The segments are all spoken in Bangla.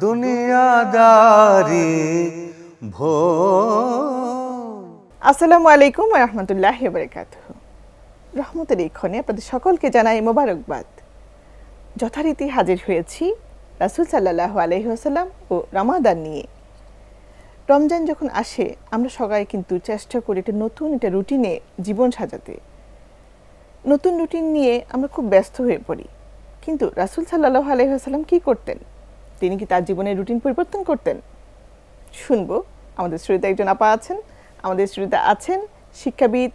দুনিয়াদারি ভো। আসসালামু আলাইকুম ওয়া রাহমাতুল্লাহি ওয়া বারাকাতুহু। রহমতের এই ক্ষণে আপনাদের সকলকে জানাই মোবারকবাদ। যথারীতি হাজির হয়েছি রাসূল সাল্লাল্লাহু আলাইহি ওয়াসাল্লাম ও রমাদান নিয়ে। রমজান যখন আসে আমরা সবাই কিন্তু চেষ্টা করি একটা নতুন একটা রুটিনে জীবন সাজাতে। নতুন রুটিন নিয়ে আমরা খুব ব্যস্ত হয়ে পড়ি, কিন্তু রাসূল সাল্লাল্লাহু আলাইহি ওয়াসাল্লাম কী করতেন? তিনি কি তার জীবনের রুটিন পরিবর্তন করতেন? শুনবো। আমাদের স্টুডিওতে একজন আপা আছেন, আমাদের স্টুডিওতে আছেন শিক্ষাবিদ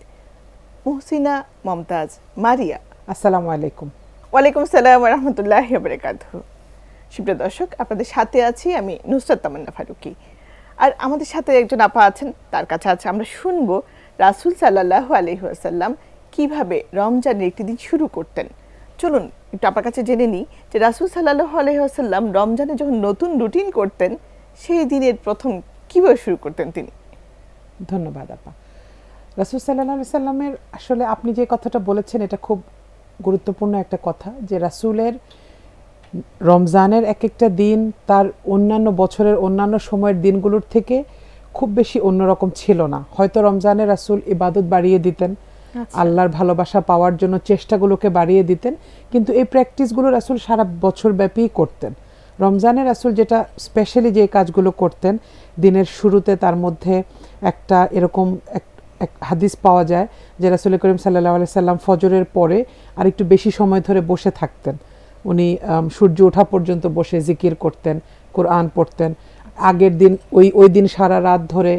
মুহসিনা মমতাজ মারিয়া। আসসালামু আলাইকুম। ওয়ালাইকুম আসসালাম ওয়া রাহমাতুল্লাহি ওয়া বারাকাতুহু। সুপ্রিয় দর্শক, আপনাদের সাথে আছি আমি নুসরাত তামান্না ফারুকী। আর আমাদের সাথে একজন আপা আছেন, তার কাছে আছে আমরা শুনবো রাসূল সাল্লাল্লাহু আলাইহি ওয়াসাল্লাম কিভাবে রমজানের একটি দিন শুরু করতেন। চলুন একটু আপনার কাছে জেনে নিই যে রাসূল সাল্লাল্লাহু আলাইহি ওয়াসাল্লাম রমজানে যখন নতুন রুটিন করতেন সেই দিনের প্রথম কীভাবে শুরু করতেন তিনি। ধন্যবাদ আপা। রাসূল সাল্লাল্লাহু আলাইহি সাল্লামের আসলে আপনি যে কথাটা বলেছেন এটা খুব গুরুত্বপূর্ণ একটা কথা, যে রাসূলের রমজানের এক একটা দিন তার অন্যান্য বছরের অন্যান্য সময়ের দিনগুলোর থেকে খুব বেশি অন্যরকম ছিল না। হয়তো রমজানে রাসূল ইবাদত বাড়িয়ে দিতেন, আল্লাহর ভালোবাসা পাওয়ার জন্য চেষ্টাগুলোকে বাড়িয়ে দিতেন, কিন্তু এই প্র্যাকটিসগুলো রাসূল সারা বছর ব্যাপী করতেন। রমজানে রাসূল যেটা স্পেশালি যে কাজগুলো করতেন, দিনের শুরুতে তার মধ্যে একটা এরকম এক হাদিস পাওয়া যায় যে রাসূল করিম সাল্লাল্লাহু আলাইহি সাল্লাম ফজরের পরে আর একটু বেশি সময় ধরে বসে থাকতেন। উনি সূর্য ওঠা পর্যন্ত বসে জিকির করতেন, কোরআন পড়তেন। আগের দিন ওই দিন সারা রাত ধরে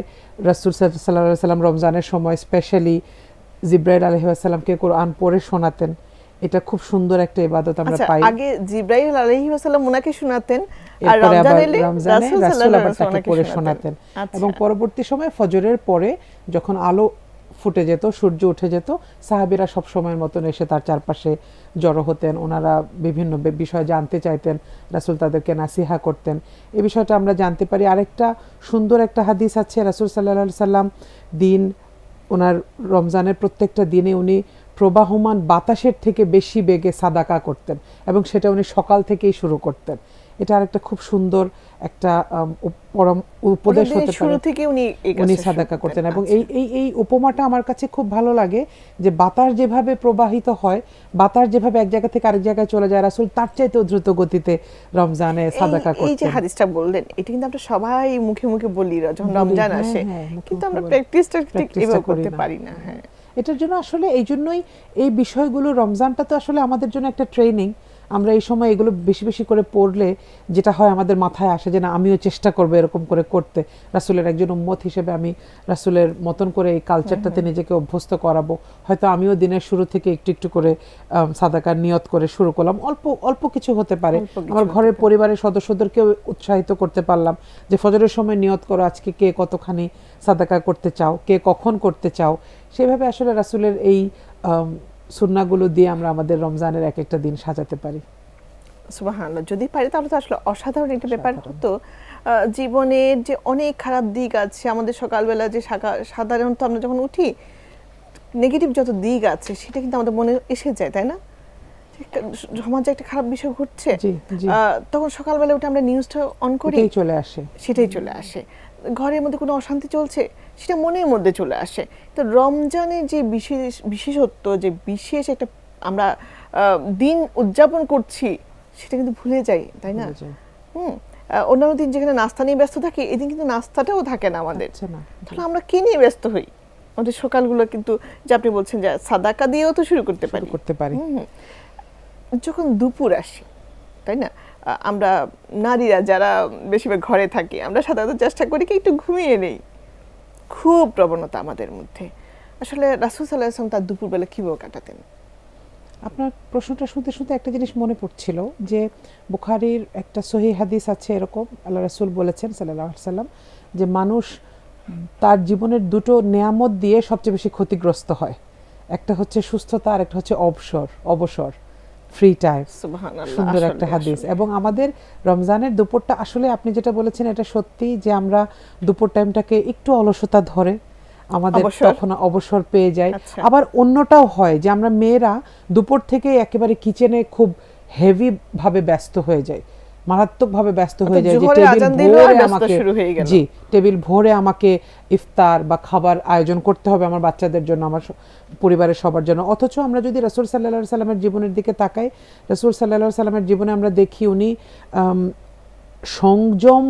রাসূল সাল্লাল্লাহু আলাইহি সাল্লাম রমজানের সময় স্পেশালি জিবরাইল আলাইহিস সালামকে কোরআন পড়ে শোনাতেন। এটা খুব সুন্দর একটা ইবাদত আমরা পাই। আগে জিবরাইল আলাইহিস সালাম ওনাকে শোনাতেন আর রমজানে রাসূল আবার তাকে পড়ে শোনাতেন। এবং পরবর্তী সময় ফজরের পরে যখন আলো ফুটে যেত, সূর্য উঠে যেত, সাহাবীরা সব সময়ের মতন এসে তার চারপাশে জড়ো হতেন। ওনারা বিভিন্ন বিষয় জানতে চাইতেন, রাসূল তাদেরকে নাসিহা করতেন। এই বিষয়টা আমরা জানতে পারি। আরেকটা সুন্দর একটা হাদিস আছে, রাসূল সাল্লাল্লাহু আলাইহি সাল্লাম ওনার রমজানের প্রত্যেকটা দিনে উনি প্রবাহমান বাতাসের থেকে বেশি বেগে সাদাকা করতেন, এবং সেটা উনি সকাল থেকেই শুরু করতেন। এটা আরেকটা খুব সুন্দর একটা পরম উপদেশ হতে পারে। শুরু থেকে উনি সাদাকা করতেন। এবং এই উপমাটা আমার কাছে খুব ভালো লাগে, যে বাতাস যেভাবে প্রবাহিত হয়, বাতাস যেভাবে এক জায়গা থেকে আরেক জায়গায় চলে যায়, রাসূল তার চাইতেও দ্রুত গতিতে রমজানে সাদাকা করতেন। এই যে হাদিসটা বললেন, এটা কিন্তু আমরা সবাই মুখে মুখে বলি যখন রমজান আসে, কিন্তু আমরা প্র্যাকটিসটা ঠিক এভাবে করতে পারি না। হ্যাঁ, এটার জন্য আসলে এই জন্যই এই বিষয়গুলো, রমজানটা তো আসলে আমাদের জন্য একটা ট্রেনিং। আমরা এই সময় এগুলো বেশি বেশি করে পড়লে যেটা হয়, আমাদের মাথায় আসে যে না, আমিও চেষ্টা করবো এরকম করে করতে। রাসূলের একজন উম্মত হিসেবে আমি রাসূলের মতন করে এই কালচারটাতে নিজেকে অভ্যস্ত করাবো। হয়তো আমিও দিনের শুরু থেকে একটু একটু করে সাদাকার নিয়ত করে শুরু করলাম। অল্প কিছু হতে পারে, আমার ঘরের পরিবারের সদস্যদেরকেও উৎসাহিত করতে পারলাম যে ফজরের সময় নিয়ত করো, আজকে কে কতখানি সাদাকা করতে চাও, কে কখন করতে চাও। সেভাবে আসলে রাসূলের এই সুন্নাহগুলো দিয়ে আমরা আমাদের রমজানের এক একটা দিন সাজাতে পারি। সুবহানাল্লাহ, যদি পারি তাহলে তো আসলে অসাধারণ একটা ব্যাপার হতো। জীবনের যে অনেক খারাপ দিক আছে, আমাদের সকালবেলা যে সাধারণত আমরা যখন উঠি, নেগেটিভ যত দিক আছে সেটা কিন্তু আমাদের মনে এসে যায়, তাই না? সমাজে একটা খারাপ বিষয় ঘটছে, তখন সকালবেলা উঠে আমরা নিউজটা অন করি, সেটাই চলে আসে। ঘরের মধ্যে কোনো অশান্তি চলছে, সেটা মনের মধ্যে চলে আসে। তো রমজানের যে বিশেষত্ব, যে বিশেষ একটা আমরা দিন উদযাপন করছি, সেটা কিন্তু ভুলে যাই, তাই না? অন্যান্য দিন যেখানে নাস্তা নিয়ে ব্যস্ত থাকি, এদিন কিন্তু নাস্তাটাও থাকে না আমাদের। তাহলে আমরা কি নিয়ে ব্যস্ত হই? আমাদের সকালগুলো কিন্তু, যে আপনি বলছেন যে সাদাকা দিয়েও তো শুরু করতে পারি। যখন দুপুর আসে, তাই না, আমরা নারীরা যারা বেশিরভাগ ঘরে থাকি, আমরা সাধারণত চেষ্টা করি কি একটু ঘুমিয়ে নেই। খুব প্রবণতা আমাদের মধ্যে। আসলে রাসূল সাল্লাল্লাহু আলাইহি ওয়াসাল্লাম তার দুপুরবেলা কিভাবে কাটাতেন? আপনার প্রশ্নটা শুনতে শুনতে একটা জিনিস মনে পড়ছিল, যে বুখারীর একটা সহিহ হাদিস আছে এরকম, আল্লাহ রাসূল বলেছেন সাল্লাল্লাহু আলাইহি ওয়াসাল্লাম যে মানুষ তার জীবনের দুটো নেয়ামত দিয়ে সবচেয়ে বেশি ক্ষতিগ্রস্ত হয়। একটা হচ্ছে সুস্থতা, আর একটা হচ্ছে অবসর, ফ্রি টাইম। সুন্দর একটা হাদিস। এবং আমাদের রমজানের দুপুরটা আসলে আপনি যেটা বলেছেন এটা সত্যি, যে আমরা দুপুর টাইমটাকে একটু অলসতা ধরে আমাদের তখন অবসর পেয়ে যাই। আবার অন্যটাও হয় যে আমরা মেয়েরা দুপুর থেকে একেবারে কিচেনে খুব হেভি ভাবে ব্যস্ত হয়ে যাই, মারাত্মকভাবে ব্যস্ত হয়ে যায় যে জোহরের টেবিল আজান দিল আর ভরে ব্যস্ততা আমাকে শুরু হয়ে গেল। জি টেবিল ভরে আমাকে ইফতার বা খাবার আয়োজন করতে হবে আমার বাচ্চাদের জন্য, আমার পরিবারের সবার জন্য। অথচ আমরা যদি রাসূল সাল্লাল্লাহু আলাইহি সাল্লামের জীবনের দিকে তাকাই, রাসূল সাল্লাল্লাহু আলাইহি সাল্লামের জীবনে আমরা দেখি উনি সংযম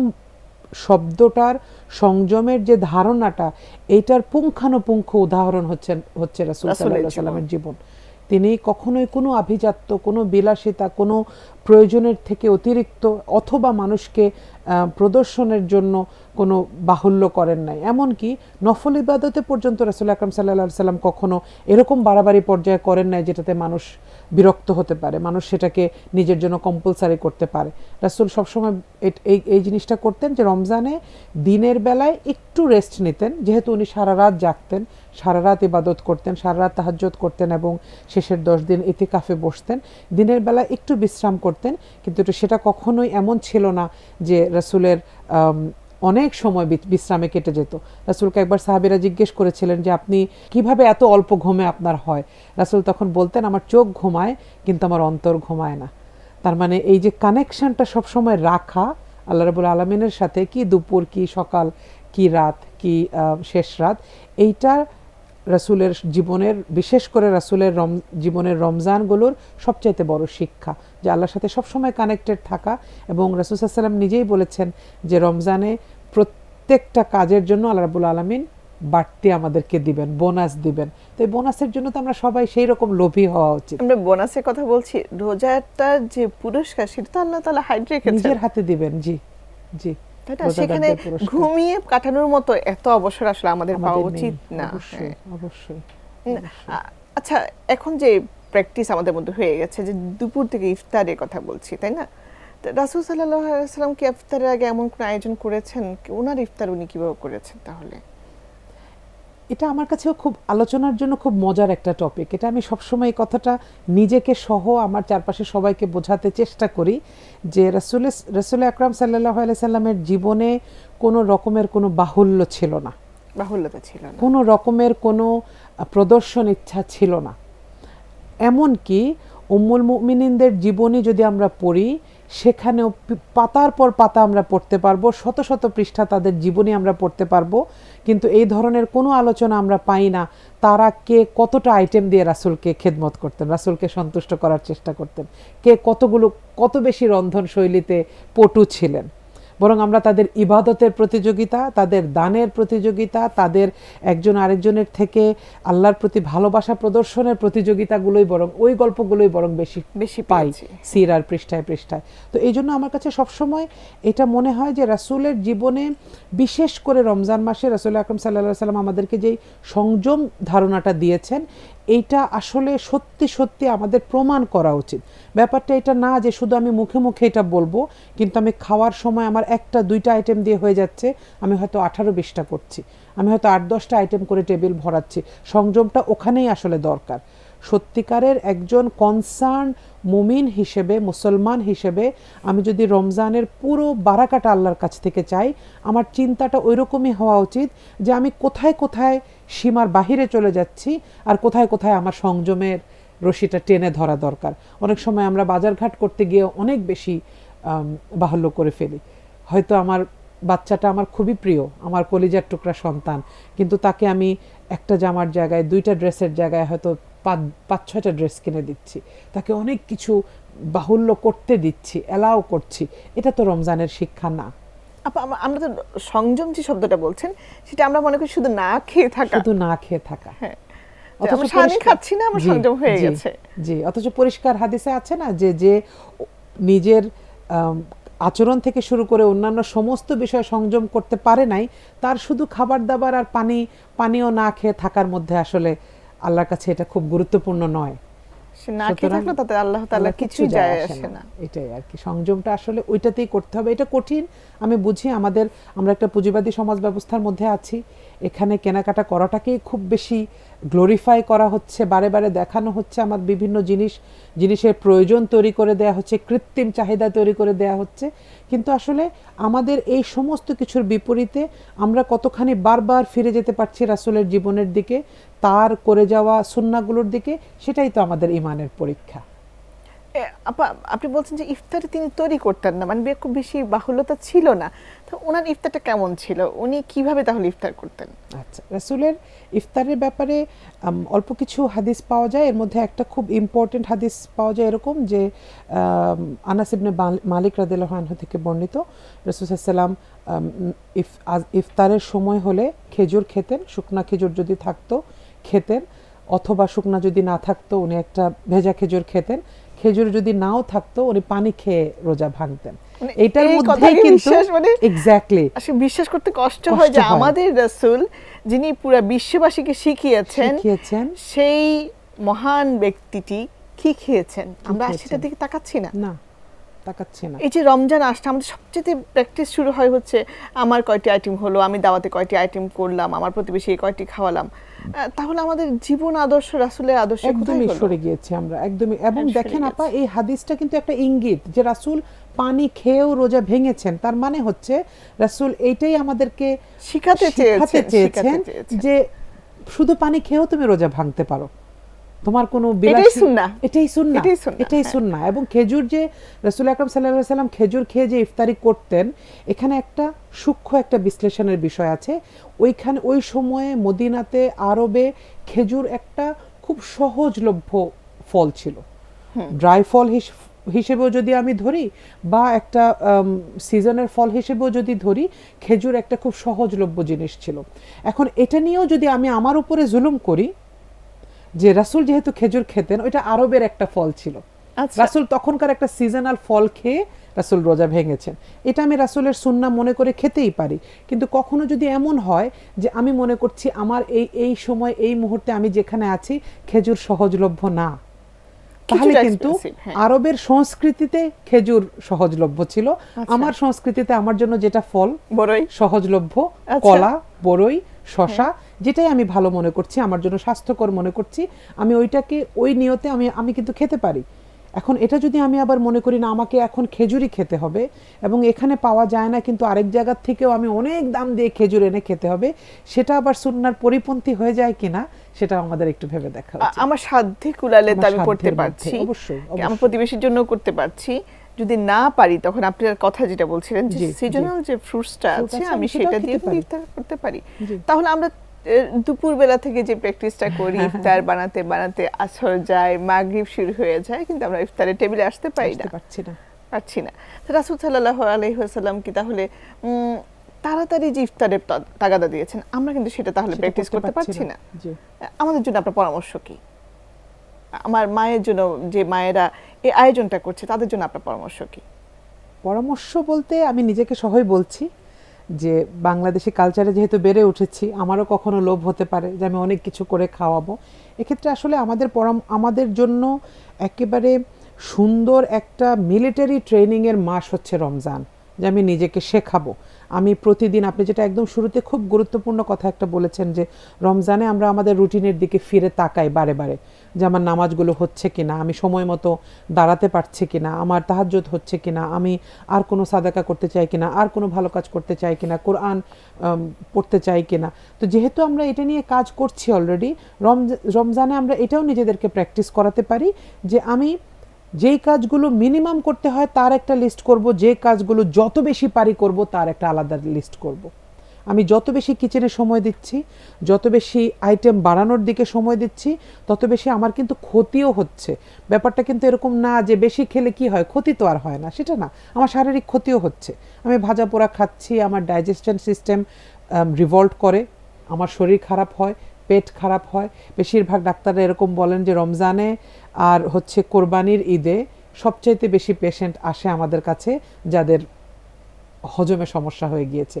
শব্দটার, সংযমের যে ধারণাটা, এইটার পুঙ্খানুপুঙ্খ উদাহরণ হচ্ছে রাসূল সাল্লাল্লাহু আলাইহি সাল্লামের জীবন। তিনি কখনোই কোনো আভিজাত্য, কোনো বিলাসিতা, কোনো প্রয়োজনের থেকে অতিরিক্ত অথবা মানুষকে প্রদর্শনের জন্য কোনো বাহুল্য করেন নাই। এমনকি নফল ইবাদতে পর্যন্ত রাসূল আকরাম সাল্লাল্লাহু আলাইহি সাল্লাম কখনো এরকম বাড়াবাড়ি পর্যায়ে করেন নাই যেটাতে মানুষ বিরক্ত হতে পারে, মানুষ সেটাকে নিজের জন্য কম্পালসারি করতে পারে। রাসূল সবসময় এই জিনিসটা করতেন যে রমজানে দিনের বেলায় একটু রেস্ট নিতেন, যেহেতু উনি সারা রাত জাগতেন, সারা রাত ইবাদত করতেন, সারা রাত তাহাজ্জুদ করতেন এবং শেষের 10 দিন ইতিকাফে বসতেন। দিনের বেলা একটু বিশ্রাম করতেন, কিন্তু সেটা কখনোই এমন ছিল না যে রাসূলের অনেক সময় বিশ্রামে কেটে যেত। রাসূলকে একবার সাহাবীরা জিজ্ঞেস করেছিলেন যে আপনি কিভাবে এত অল্প ঘুমে আপনার হয়? রাসূল তখন বলতেন আমার চোখ ঘুমায় কিন্তু আমার অন্তর ঘুমায় না। তার মানে এই যে কানেকশনটা সবসময় রাখা আল্লাহ রাব্বুল আলামিনের সাথে, কি দুপুর কি সকাল কি রাত কি শেষ রাত, এইটা রাসূলের জীবনের, বিশেষ করে রাসূলের জীবনের রমজানগুলোর সবচাইতে বড় শিক্ষা, যে আল্লাহর সাথে সবসময় কানেক্টেড থাকা। এবং রাসূল সাল্লাল্লাহু আলাইহি ওয়াসাল্লাম নিজেই বলেছেন যে রমজানে প্রত্যেকটা কাজের জন্য আল্লাহ রাব্বুল আলামিন বাড়তি আমাদেরকে দিবেন, বোনাস দিবেন। তো এই বোনাসের জন্য তো আমরা সবাই সেই রকম লোভী হওয়া উচিত। আমরা বোনাসের কথা বলছি, রোজাটার যে পুরস্কার সেটা তো আল্লাহ তাআলা হাইড রেখেছেন, নিজের হাতে দিবেন। জি জি, তাই না? সেখানে ঘুমিয়ে কাটানোর মতো এত অবসর আসলে আমাদের পাওয়া উচিত না। অবশ্যই অবশ্যই। আচ্ছা, এখন যে প্র্যাকটিস আমাদের মধ্যে হয়ে গেছে যে দুপুর থেকে ইফতারের কথা বলছি, তাই না? রাসূল সাল্লাল্লাহু আলাইহি ওয়াসাল্লাম কি ইফতারের আগে এমন কোনো আয়োজন করেছেন? ওনার ইফতার উনি কিভাবে করেছেন তাহলে? এটা আমার কাছেও খুব আলোচনার জন্য খুব মজার একটা টপিক। এটা আমি সবসময় এই কথাটা নিজেকে সহ আমার চারপাশে সবাইকে বোঝাতে চেষ্টা করি যে রাসূল আকরাম সাল্লাল্লাহু আলাইহি সাল্লামের জীবনে কোনো রকমের কোনো বাহুল্য ছিল না, বাহুল্যতা ছিল না, কোনো রকমের কোনো প্রদর্শন ইচ্ছা ছিল না। এমনকি উম্মুল মুমিনিনদের জীবনী যদি আমরা পড়ি, সেখানেও পাতার পর পাতা আমরা পড়তে পারবো, শত শত পৃষ্ঠা তাদের জীবনী আমরা পড়তে পারবো, কিন্তু এই ধরনের কোনো আলোচনা আমরা পাই না তারা কে কতটা আইটেম দিয়ে রাসূলকে খেদমত করতেন, রাসূলকে সন্তুষ্ট করার চেষ্টা করতেন, কে কত বেশি রন্ধন শৈলীতে পটু ছিলেন। বরং আমরা তাদের ইবাদতের প্রতিযোগিতা, তাদের দানের প্রতিযোগিতা, তাদের একজন আরেকজনের থেকে আল্লাহর প্রতি ভালোবাসা প্রদর্শনের প্রতিযোগিতাগুলোই বরং, ওই গল্পগুলোই বরং বেশি পাই সিরার পৃষ্ঠায় পৃষ্ঠায়। তো এই জন্য আমার কাছে সবসময় এটা মনে হয় যে রাসূলের জীবনে, বিশেষ করে রমজান মাসে রাসূল আকরাম সাল্লাল্লাহু আলাইহি সাল্লাম আমাদেরকে যেই সংযম ধারণাটা দিয়েছেন, এইটা আসলে সত্যি সত্যি আমাদের প্রমাণ করা উচিত। ব্যাপারটা এটা না যে শুধু আমি মুখে মুখে এটা বলবো, কিন্তু আমি খাওয়ার সময় আমার একটা দুইটা আইটেম দিয়ে হয়ে যাচ্ছে, আমি হয়তো 18-20টা করছি, আমি হয়তো 8-10টা আইটেম করে টেবিল ভরাচ্ছি। সংযমটা ওখানেই আসলে দরকার। সত্যিকারের একজন কনসার্ন মুমিন হিসেবে, মুসলমান হিসেবে আমি যদি রমজানের পুরো বারাকাটা আল্লাহর কাছ থেকে চাই, আমার চিন্তাটা ওই রকমই হওয়া উচিত যে আমি কোথায় কোথায় সীমার বাহিরে চলে যাচ্ছি আর কোথায় কোথায় আমার সংযমের রশিটা টেনে ধরা দরকার। অনেক সময় আমরা বাজারঘাট করতে গিয়ে অনেক বেশি বাহুল্য করে ফেলি। হয়তো আমার বাচ্চাটা আমার খুবই প্রিয়, আমার কলিজার টুকরা সন্তান, কিন্তু তাকে আমি একটা জামার জায়গায়, 2টা ড্রেসের জায়গায় হয়তো 5-6টা ড্রেস কিনে দিচ্ছি, তাকে অনেক কিছু বাহুল্য করতে দিচ্ছি, অ্যালাউ করছি। এটা তো রমজানের শিক্ষা না। আমরা তো সংযম যে শব্দটা বলছেন, সেটা আমরা মনে করি শুধু না খেয়ে থাকা, শুধু না খেয়ে থাকা। হ্যাঁ, আমরা সারাদিন খাচ্ছি না, আমার সংযম হয়ে গেছে। জি, অথচ পরিষ্কার হাদিসে আছে না যে নিজের আচরণ থেকে শুরু করে অন্যান্য সমস্ত বিষয় সংযম করতে পারে নাই, তার শুধু খাবার দাবার আর পানীয় না খেয়ে থাকার মধ্যে আসলে আল্লাহর কাছে এটা খুব গুরুত্বপূর্ণ নয়। না খেয়ে থাকলে তাতে আল্লাহ তাআলা কিছুই যায় আসে না। এটাই আর কি, সংযমটা আসলে ওইটাতেই করতে হবে। এটা কঠিন, আমি বুঝি। আমরা একটা পুঁজিবাদী সমাজ ব্যবস্থার মধ্যে আছি, এখানে কেনাকাটা করাটাকেই খুব বেশি গ্লোরিফাই করা হচ্ছে, বারে বারে দেখানো হচ্ছে, আমার বিভিন্ন জিনিসের প্রয়োজন তৈরি করে দেয়া হচ্ছে, কৃত্রিম চাহিদা তৈরি করে দেয়া হচ্ছে। কিন্তু আসলে আমাদের এই সমস্ত কিছুর বিপরীতে আমরা কতখানি বারবার ফিরে যেতে পারছি রাসূলের জীবনের দিকে, তার করে যাওয়া সুন্নাহগুলোর দিকে, সেটাই তো আমাদের ঈমানের পরীক্ষা। আপা আপনি বলছেন যে ইফতারি তিনি তৈরি করতেন না, মানে খুব বেশি বাহুল্যতা ছিল না, তো ওনার ইফতারটা কেমন ছিল, উনি কিভাবে তাহলে ইফতার করতেন? আচ্ছা, রাসূলের ইফতারের ব্যাপারে অল্প কিছু হাদিস পাওয়া যায়। এর মধ্যে একটা খুব ইম্পর্টেন্ট হাদিস পাওয়া যায় এরকম যে আনাস ইবনে মালিক রাদিয়াল্লাহু আনহু থেকে বর্ণিত, রাসূল সাল্লাল্লাহু আলাইহি ওয়াসাল্লাম ইফতারের সময় হলে খেজুর খেতেন, শুকনা খেজুর যদি থাকতো খেতেন, অথবা শুকনা যদি না থাকতো উনি একটা ভেজা খেজুর খেতেন, খেজুর যদি নাও থাকতো উনি পানি খেয়ে রোজা ভাঙতেন। মানে এইটার এই মধ্যে কথাকে কিন্তু বিশ্বাস মানে এক্স্যাক্টলি আসলে বিশ্বাস করতে কষ্ট হয় যে কষ্ট হয়। আমাদের রাসূল যিনি পুরো বিশ্ববাসীকে শিখিয়েছেন সেই মহান ব্যক্তিটি কি খেয়েছেন, আমরা খেয়েছেন? সেটার দিকে তাকাচ্ছি না। না, তাকাচ্ছি না। এই যে রমজান আসছে, আমাদের সবচেয়ে প্র্যাকটিস শুরু হয় হচ্ছে আমার কয়টি আইটেম হলো, আমি দাওয়াতে কয়টি আইটেম করলাম, আমার প্রতিবেশী কয়টি খাওয়ালাম। তাহলে আমাদের জীবন আদর্শ রাসূলের আদর্শ একদমই সরে গিয়েছি আমরা, একদমই। এবং সরে দেখেন আপা, গেছি। এই হাদিসটা কিন্তু একটা ইঙ্গিত যে রাসূল পানি খেয়েও রোজা ভেঙেছেন। তার মানে হচ্ছে রাসূল এইটাই আমাদেরকে শিখাতে চেয়েছেন যে শুধু পানি খেয়েও তুমি রোজা ভাঙতে পারো, তোমার কোনো এটাই সুন্নাহ। এটাই সুন্নাহ, এটাই সুন্নাহ, এটাই হ্যাঁ। সুন্নাহ। এবং খেজুর যে রাসূল আকরাম সাল্লাল্লাহু আলাইহি সাল্লাম খেজুর খেয়ে যে ইফতারি করতেন, এখানে একটা সূক্ষ্ম একটা বিশ্লেষণের বিষয় আছে। ওইখানে ওই সময়ে মদিনাতে, আরবে খেজুর একটা খুব সহজলভ্য ফল ছিল। ড্রাই ফল হিসেবেও যদি আমি ধরি বা একটা সিজনের ফল হিসেবেও যদি ধরি, খেজুর একটা খুব সহজলভ্য জিনিস ছিল। এখন এটা নিয়েও যদি আমি আমার উপরে জুলুম করি যে রাসূল যেহেতু খেজুর খেতেন, ওইটা আরবের একটা ফল ছিল, আচ্ছা। রাসূল তখনকার একটা সিজনাল ফল খেয়ে রাসূল রোজা ভেঙেছেন, এটা আমি রাসূলের সুন্নাহ মনে করে খেতেই পারি। কিন্তু কখনো যদি এমন হয় যে আমি মনে করছি আমার এই সময় এই মুহূর্তে আমি যেখানে আছি খেজুর সহজলভ্য না, তাহলে কিছুটা কিন্তু expensive, হ্যাঁ। আরবের সংস্কৃতিতে খেজুর সহজলভ্য ছিল, আমার সংস্কৃতিতে আমার জন্য যেটা ফল বড়ই সহজলভ্য, আচ্ছা। কলা, বরই, শশা, যেটাই আমি ভালো মনে করছি, আমার জন্য স্বাস্থ্যকর মনে করছি, আমি ওইটাকে ওই নিয়তে আমি কিন্তু খেতে পারি। এখন এটা যদি আমি আবার মনে করি না আমাকে এখন খেজুরই খেতে হবে এবং এখানে পাওয়া যায় না কিন্তু আরেক জায়গার থেকেও আমি অনেক দাম দিয়ে খেজুর এনে খেতে হবে, সেটা আবার সুন্নাহর পরিপন্থী হয়ে যায় কিনা সেটা আমাদের একটু ভেবে দেখা উচিত। আমার সাধ্যে কুলালে তো আমার আমি করতে সাধ্যের মধ্যে, পারছি, অবশ্যই, আমার অবশ্যই। প্রতিবেশীর জন্য করতে পারছি। যদি না পারি তখন আপনার কথা যেটা বলছিলেন যে জি, সিজনাল যে ফ্রুটসটা Fruit আছে আছে, আমি আমি সেটাও সেটা খেতে দিয়ে পারি। ইফতার করতে পারি। জি। তাহলে আমরা দুপুর বেলা থেকে যে প্র্যাকটিসটা করি, ইফতার বানাতে বানাতে আসর যায়, মাগরিব শুরু হয়ে যায়, কিন্তু আমরা ইফতারের টেবিলে আসতে পারি না, বুঝতে পারছি না। পারছি না। তো রাসূল সাল্লাল্লাহু আলাইহি ওয়াসাল্লাম কি তাহলে তাড়াতাড়ি যে ইফতারের তাগাদা দিয়েছেন, আমরা কিন্তু সেটা তাহলে সেটা প্র্যাকটিস করতে পারছি না। জি। আমাদের জন্য আপনার পরামর্শ কি? আমার মায়ের জন্য, যে মায়েরা এই আয়োজনটা করছে তাদের জন্য আপনার পরামর্শ কি? পরামর্শ বলতে আমি নিজেকে সহই বলছি যে বাংলাদেশি কালচারে যেহেতু বেড়ে উঠেছি, আমারও কখনো লোভ হতে পারে যে আমি অনেক কিছু করে খাওয়াবো। এক্ষেত্রে আসলে আমাদের জন্য একেবারে সুন্দর একটা মিলিটারি ট্রেনিংয়ের মাস হচ্ছে রমজান, যে আমি নিজেকে শেখাবো। আমি প্রতিদিন, আপনি যেটা একদম শুরুতে খুব গুরুত্বপূর্ণ কথা একটা বলেছেন যে রমজানে আমরা আমাদের রুটিনের দিকে ফিরে তাকাই বারে বারে, যে আমার নামাজগুলো হচ্ছে কিনা, আমি সময় মতো দাঁড়াতে পারছি কিনা, আমার তাহাজ্জুদ হচ্ছে কিনা, আমি আর কোনো সাদাকা করতে চাই কিনা, আর কোনো ভালো কাজ করতে চাই কিনা, কোরআন পড়তে চাই কিনা। তো যেহেতু আমরা এটা নিয়ে কাজ করছি অলরেডি, রমজানে আমরা এটাও নিজেদেরকে প্র্যাকটিস করাতে পারি যে আমি যেই কাজগুলো মিনিমাম করতে হয় তার একটা লিস্ট করব, যে কাজগুলো যত বেশি পারি করব তার একটা আলাদা লিস্ট করব। আমি যত বেশি কিচেনে সময় দিচ্ছি, যত বেশি আইটেম বাড়ানোর দিকে সময় দিচ্ছি, তত বেশি আমার কিন্তু ক্ষতিও হচ্ছে। ব্যাপারটা কিন্তু এরকম না যে বেশি খেলে কি হয়, ক্ষতি তো আর হয় না, সেটা না, আমার শারীরিক ক্ষতিও হচ্ছে। আমি ভাজা পোড়া খাচ্ছি, আমার ডাইজেশন সিস্টেম রিভল্ট করে, আমার শরীর খারাপ হয়, পেট খারাপ হয়। বেশিরভাগ ডাক্তাররা এরকম বলেন যে রমজানে আর হচ্ছে কোরবানির ঈদে সবচাইতে বেশি পেশেন্ট আসে আমাদের কাছে যাদের হজমে সমস্যা হয়ে গিয়েছে,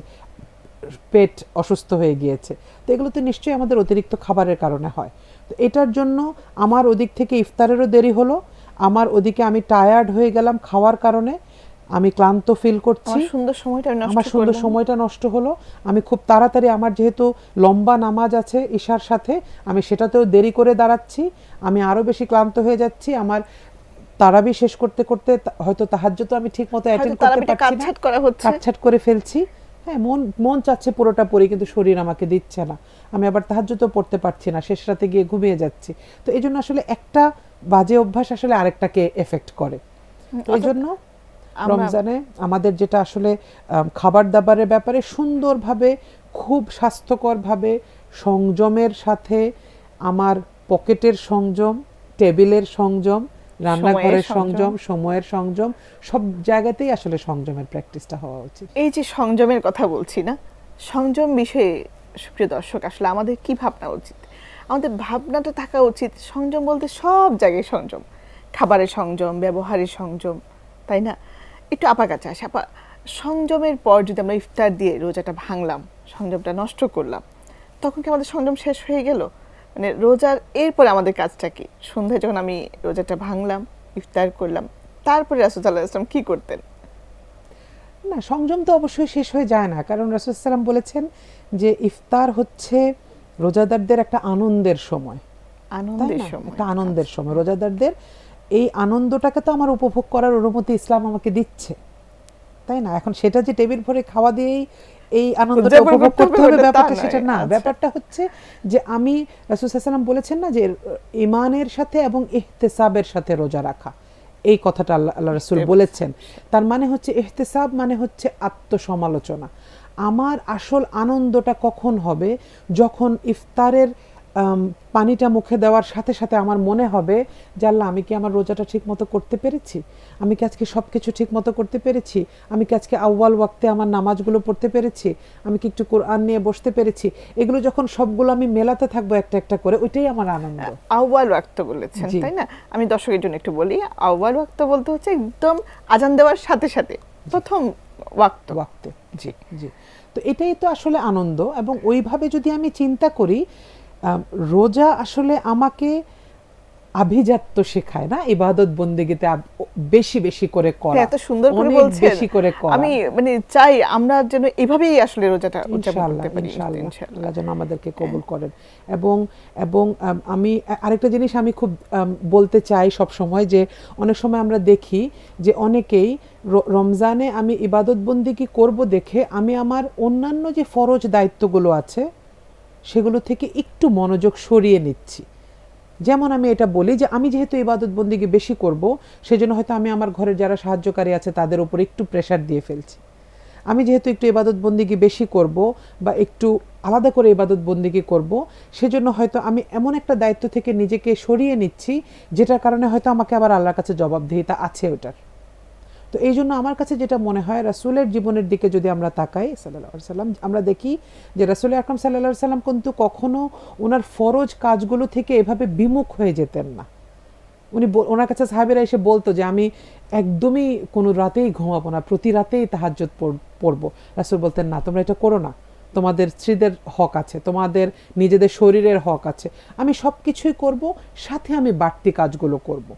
পেট অসুস্থ হয়ে গিয়েছে। তো এগুলো তো নিশ্চয়ই আমাদের অতিরিক্ত খাবারের কারণে হয়। তো এটার জন্য আমার ওদিক থেকে ইফতারেরও দেরি হলো, আমার ওদিকে আমি টায়ার্ড হয়ে গেলাম খাওয়ার কারণে, আমি ক্লান্ত ফিল করছি, আমার সুন্দর সময়টা নষ্ট হলো। আমি খুব তাড়াতাড়ি, আমার যেহেতু লম্বা নামাজ আছে ঈশার সাথে, আমি সেটাতেও দেরি করে দাঁড়াচ্ছি, আমি আরও বেশি ক্লান্ত হয়ে যাচ্ছি। আমার তারাবি শেষ করতে করতে হয়তো তাহাজ্জুদ আমি ঠিক মতো অ্যাটেন্ড করতে পারছি না, কাটছাট করে ফেলছি। হ্যাঁ, মন চাচ্ছে পুরোটা পড়ি, কিন্তু শরীর আমাকে দিচ্ছে না। আমি আবার তাহাজ্জুদও পড়তে পারছি না, শেষ রাতে গিয়ে ঘুমিয়ে যাচ্ছি। তো এই জন্য আসলে একটা বাজে অভ্যাস আসলে আরেকটাকে এফেক্ট করে। তো এই জন্য রমজানে আমাদের যেটা আসলে খাবার দাবারের ব্যাপারে সুন্দরভাবে, খুব স্বাস্থ্যকরভাবে, সংযমের সাথে, আমার পকেটের সংযম, টেবিলের সংযম, রান্নাঘরের সংযম, সময়ের সংযম, সব জায়গাতেই আসলে সংযমের প্র্যাকটিসটা হওয়া উচিত। এই যে সংযমের কথা বলছি না, সংযম বিষয়ে সুপ্রিয় দর্শক আসলে আমাদের কি ভাবনা উচিত? আমাদের ভাবনাটা থাকা উচিত সংযম বলতে সব জায়গায় সংযম, খাবারের সংযম, ব্যবহারের সংযম, তাই না? একটু আপার কাছে আসে। আপা, সংযমের পর যদি আমরা ইফতার দিয়ে রোজাটা ভাঙলাম, সংযমটা নষ্ট করলাম, তখন কি আমাদের সংযম শেষ হয়ে গেল? মানে রোজার এরপরে আমাদের কাজটা কি? সন্ধ্যায় যখন আমি রোজাটা ভাঙলাম, ইফতার করলাম, তারপরে রাসূল সাল্লাল্লাহু আলাইহি ওয়াসাল্লাম কি করতেন? না, সংযম তো অবশ্যই শেষ হয়ে যায় না, কারণ রাসূল সাল্লাল্লাহু আলাইহি ওয়াসাল্লাম বলেছেন যে ইফতার হচ্ছে রোজাদারদের একটা আনন্দের সময়, আনন্দের সময়, একটা আনন্দের সময়। রোজাদারদের এই আনন্দটাকে তো আমার উপভোগ করার অনুমতি ইসলাম আমাকে দিচ্ছে, তাই না? এখন সেটা যে টেবিল ভরে খাওয়া দিয়েই এই আনন্দটা উপভোগ করতে হবে ব্যাপারটা সেটা না। ব্যাপারটা হচ্ছে যে আমি, রাসূল সাল্লাল্লাহু আলাইহি ওয়াসাল্লাম বলেছেন না যে ঈমানের সাথে এবং ইহতিসাবের সাথে রোজা রাখা, এই কথাটা আল্লাহ রাসূল বলেছেন। তার মানে হচ্ছে ইহতিসাব মানে হচ্ছে আত্মসমালোচনা। আমার আসল আনন্দটা কখন হবে? যখন ইফতারের পানিটা মুখে দেওয়ার সাথে সাথে আমার মনে হবে যে আল্লাহ, আমি কি আমার রোজাটা ঠিক মতো করতে পেরেছি? আমি কি আজকে সব কিছু ঠিক মতো করতে পেরেছি? আমি কি আজকে আউয়াল ওয়াক্তে আমার নামাজগুলো পড়তে পেরেছি? আমি কি একটু কোরআন নিয়ে বসতে পেরেছি? এগুলো যখন সবগুলো আমি মেলাতে থাকবো একটা একটা করে, ওইটাই আমার আনন্দ। আউয়াল ওয়াক্ত বলেছেন, তাই না? আমি দর্শকের জন্য একটু বলি, আউয়াল ওয়াক্ত বলতে হচ্ছে একদম আজান দেওয়ার সাথে সাথে প্রথম ওয়াক্তে। জি জি। তো এটাই তো আসলে আনন্দ। এবং ওইভাবে যদি আমি চিন্তা করি, রোজা আসলে আমাকে আভিজাত্য শেখায়, না? ইবাদত বন্দেগীতে বেশি বেশি করে করা, এত সুন্দর করে বলছেন, বেশি করে করা। আমি মানে চাই আমরা যেন এভাবেই আসলে রোজাটা উদযাপন করতে পারি। ইনশাআল্লাহ আল্লাহ যেন আমাদেরকে কবুল করেন। এবং এবং আমি আরেকটা জিনিস আমি খুব বলতে চাই সব সময়, যে অনেক সময় আমরা দেখি যে অনেকেই রমজানে আমি ইবাদত বন্দেগী করব দেখে আমি আমার অন্যান্য যে ফরজ দায়িত্বগুলো আছে সেগুলো থেকে একটু মনোযোগ সরিয়ে নিচ্ছি। যেমন আমি এটা বলি যে আমি যেহেতু ইবাদত বন্দেগী বেশি করব, সেজন্য হয়তো আমি আমার ঘরের যারা সাহায্যকারী আছে তাদের উপর একটু প্রেশার দিয়ে ফেলছি। আমি যেহেতু একটু ইবাদত বন্দেগী বেশি করব বা একটু আলাদা করে ইবাদত বন্দেগী করব, সেজন্য হয়তো আমি এমন একটা দায়িত্ব থেকে নিজেকে সরিয়ে নিচ্ছি যেটার কারণে হয়তো আমাকে আবার আল্লাহর কাছে জবাবদিহিতা আছে ওটার। তো এই জন্য আমার কাছে যেটা মনে হয়, রাসূলের জীবনের দিকে যদি আমরা তাকাই সাল্লাল্লাহু আলাইহি সাল্লাম, আমরা দেখি যে রাসূল আকরাম সাল্লাল্লাহু আলাইহি সাল্লাম কিন্তু কখনো ওনার ফরজ কাজগুলো থেকে এভাবে বিমুখ হয়ে যেতেন না। ওনার কাছে সাহাবীরা এসে বলতো যে আমি একদমই কোনো রাতেই ঘুমাবো না, প্রতি রাতেই তাহাজ্জুদ পড়বো। রাসূল বলতেন না, তোমরা এটা করো না, তোমাদের স্ত্রীদের হক আছে, তোমাদের নিজেদের শরীরের হক আছে, আমি সব কিছুই করবো, সাথে আমি বাড়তি কাজগুলো করব,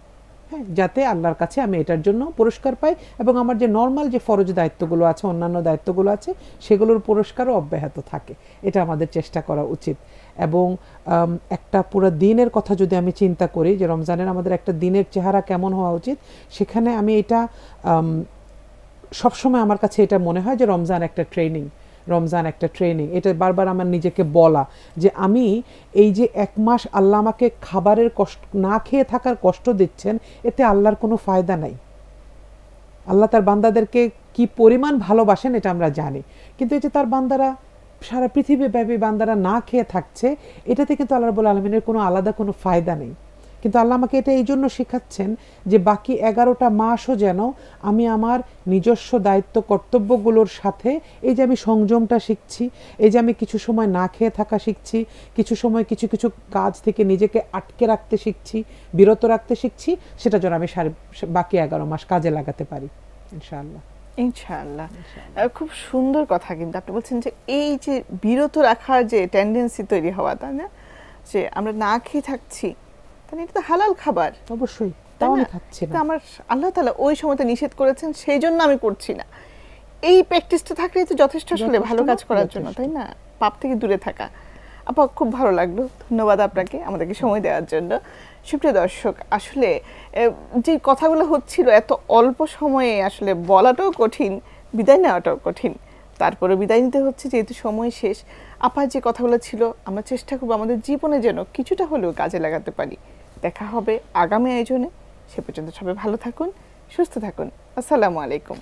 হ্যাঁ, যাতে আল্লাহর কাছে আমি এটার জন্য পুরস্কার পাই এবং আমার যে নর্মাল যে ফরজ দায়িত্বগুলো আছে, অন্যান্য দায়িত্বগুলো আছে, সেগুলোর পুরস্কারও অব্যাহত থাকে। এটা আমাদের চেষ্টা করা উচিত। এবং একটা পুরো দিনের কথা যদি আমি চিন্তা করি যে রমজানের আমাদের একটা দিনের চেহারা কেমন হওয়া উচিত, সেখানে আমি এটা সবসময় আমার কাছে এটা মনে হয় যে রমজান একটা ট্রেনিং, এটা বারবার আমার নিজেকে বলা যে আমি এই যে 1 মাস আল্লাহ আমাকে খাবারের কষ্ট, না খেয়ে থাকার কষ্ট দিচ্ছেন, এতে আল্লাহর কোনো ফায়দা নাই। আল্লাহ তার বান্দাদেরকে কি পরিমাণ ভালোবাসেন এটা আমরা জানি, কিন্তু এই যে তার বান্দারা, সারা পৃথিবীব্যাপী বান্দারা না খেয়ে থাকছে, এটাতে কিন্তু আল্লাহ রাব্বুল আলামিনের কোনো আলাদা কোনো ফায়দা নেই। কিন্তু আল্লাহ আমাকে এটা এই জন্য শেখাচ্ছেন যে বাকি 11টা মাসও যেন আমি আমার নিজস্ব দায়িত্ব কর্তব্যগুলোর সাথে, এই যে আমি সংযমটা শিখছি, এই যে আমি কিছু সময় না খেয়ে থাকা শিখছি, কিছু সময় কিছু কিছু কাজ থেকে নিজেকে আটকে রাখতে শিখছি, বিরত রাখতে শিখছি, সেটা যেন আমি বাকি 11 মাস কাজে লাগাতে পারি ইনশাআল্লাহ। ইনশাআল্লাহ। খুব সুন্দর কথা। কিন্তু আপনি বলছেন যে এই যে বিরত রাখার যে টেন্ডেন্সি তৈরি হওয়া, তাই না, যে আমরা না খেয়ে থাকছি, তাহলে এটা তো হালাল খাবার, অবশ্যই, তাও আমি খাচ্ছি না, আমার আল্লাহ তাআলা ওই সময়টা নিষেধ করেছেন, সেই জন্য আমি করছি না। এই প্র্যাকটিসটা থাকলেই তো যথেষ্ট আসলে ভালো কাজ করার জন্য, তাই না, পাপ থেকে দূরে থাকা। আপা, খুব ভালো লাগলো, ধন্যবাদ আপনাকে আমাদেরকে সময় দেওয়ার জন্য। সুপ্রিয় দর্শক, আসলে যে কথাগুলো হচ্ছিল এত অল্প সময়ে আসলে বলাটাও কঠিন, বিদায় নেওয়াটাও কঠিন। তারপরে বিদায় নিতে হচ্ছে, যেহেতু সময় শেষ। আপার যে কথাগুলো ছিল আমরা চেষ্টা করবো আমাদের জীবনে যেন কিছুটা হলেও কাজে লাগাতে পারি। দেখা হবে আগামী আয়োজনে। সে পর্যন্ত সবাই ভালো থাকুন, সুস্থ থাকুন। আসসালামু আলাইকুম।